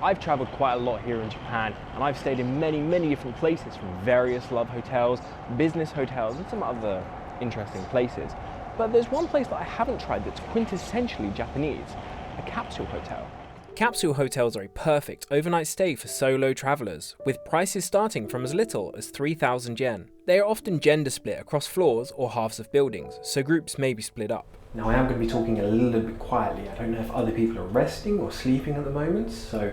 I've traveled quite a lot here in Japan, and I've stayed in many different places, from various love hotels, business hotels, and some other interesting places. But there's one place that I haven't tried that's quintessentially Japanese, a capsule hotel. Capsule hotels are a perfect overnight stay for solo travellers, with prices starting from as little as 3,000 yen. They are often gender split across floors or halves of buildings, so groups may be split up. Now I am going to be talking a little bit quietly. I don't know if other people are resting or sleeping at the moment, so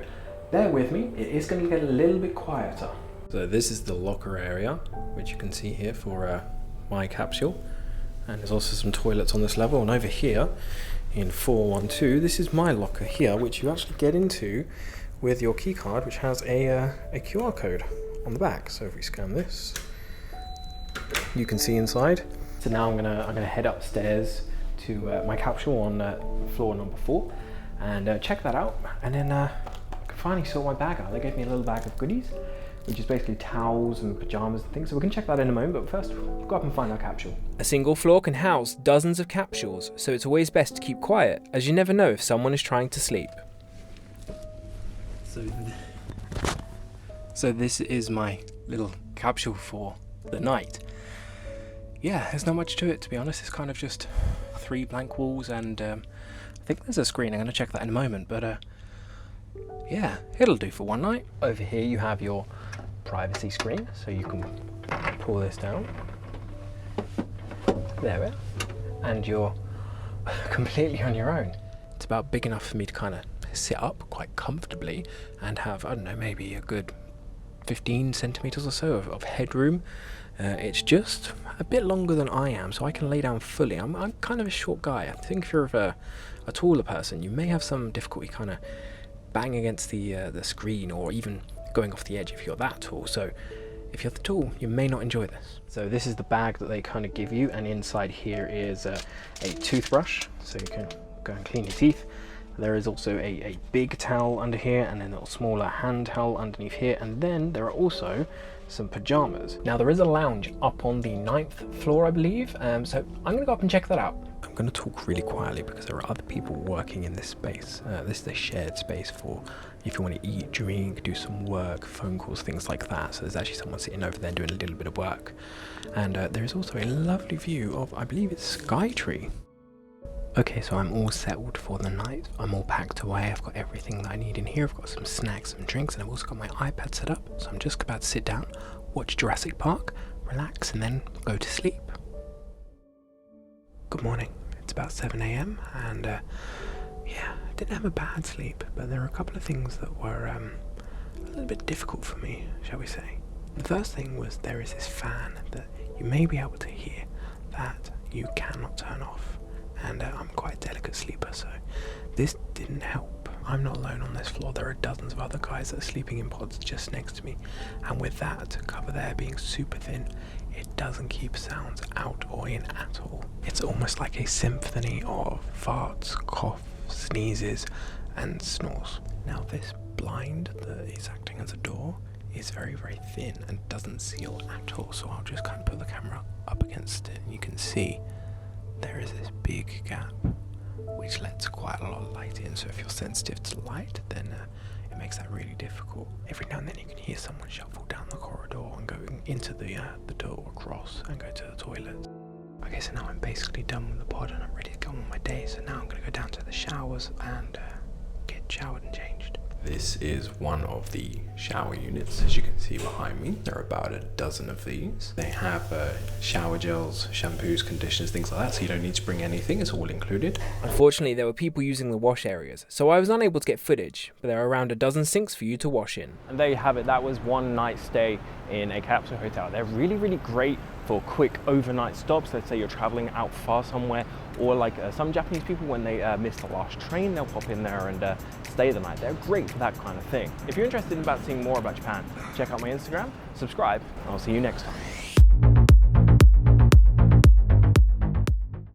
bear with me, it is going to get a little bit quieter. So this is the locker area, which you can see here for my capsule. And there's also some toilets on this level. And over here in 412, this is my locker here, which you actually get into with your key card, which has a QR code on the back. So if we scan this, you can see inside. So now I'm gonna head upstairs to my capsule on floor number 4 and check that out, and then I can finally sort my bag out. They gave me a little bag of goodies, which is basically towels and pajamas and things, so we can check that in a moment, but first we'll go up and find our capsule. A single floor can house dozens of capsules, so it's always best to keep quiet, as you never know if someone is trying to sleep. So this is my little capsule for the night. Yeah, there's not much to it, to be honest. It's kind of just 3 blank walls, and I think there's a screen. I'm going to check that in a moment, but yeah, it'll do for one night. Over here you have your privacy screen, so you can pull this down. There we are. And you're completely on your own. It's about big enough for me to kind of sit up quite comfortably and have, I don't know, maybe a good 15 centimeters or so of headroom. It's just a bit longer than I am, so I can lay down fully. I'm kind of a short guy. I think if you're a taller person, you may have some difficulty kind of banging against the screen, or even going off the edge if you're that tall. So if you're tall, you may not enjoy this. So this is the bag that they kind of give you, and inside here is a toothbrush, so you can go and clean your teeth. There is also a big towel under here, and then a little smaller hand towel underneath here, and then there are also some pajamas. Now there is a lounge up on the 9th floor, I believe, so I'm gonna go up and check that out. I'm gonna talk really quietly because there are other people working in this space. This is a shared space for if you want to eat, drink, do some work, phone calls, things like that. So there's actually someone sitting over there doing a little bit of work. And there is also a lovely view of, I believe it's Skytree. Okay, so I'm all settled for the night. I'm all packed away. I've got everything that I need in here. I've got some snacks, some drinks, and I've also got my iPad set up. So I'm just about to sit down, watch Jurassic Park, relax, and then go to sleep. Good morning. It's about 7 a.m. and yeah, I didn't have a bad sleep, but there are a couple of things that were a little bit difficult for me, shall we say. The first thing was there is this fan that you may be able to hear that you cannot turn off. And I'm quite a delicate sleeper, so this didn't help. I'm not alone on this floor. There are dozens of other guys that are sleeping in pods just next to me, and with that cover there being super thin, it doesn't keep sounds out or in at all. It's almost like a symphony of farts, coughs, sneezes, and snores. Now this blind that is acting as a door is very thin and doesn't seal at all, so I'll just kind of put the camera up against it, and you can see there is this big gap which lets quite a lot of light in, so if you're sensitive to light, then it makes that really difficult. Every now and then you can hear someone shuffle down the corridor and go into the door across and go to the toilet. Okay, so now I'm basically done with the pod and I'm ready to go on my day, so now I'm going to go down to the showers and get showered and changed. This is one of the shower units, as you can see behind me. There are about a dozen of these. They have shower gels, shampoos, conditioners, things like that, so you don't need to bring anything, it's all included. Unfortunately, there were people using the wash areas, so I was unable to get footage, but there are around a dozen sinks for you to wash in. And there you have it, that was one night stay in a capsule hotel. They're really great for quick overnight stops. Let's say you're traveling out far somewhere, or like some Japanese people, when they miss the last train, they'll pop in there and stay the night. They're great for that kind of thing. If you're interested in seeing more about Japan, check out my Instagram, subscribe, and I'll see you next time.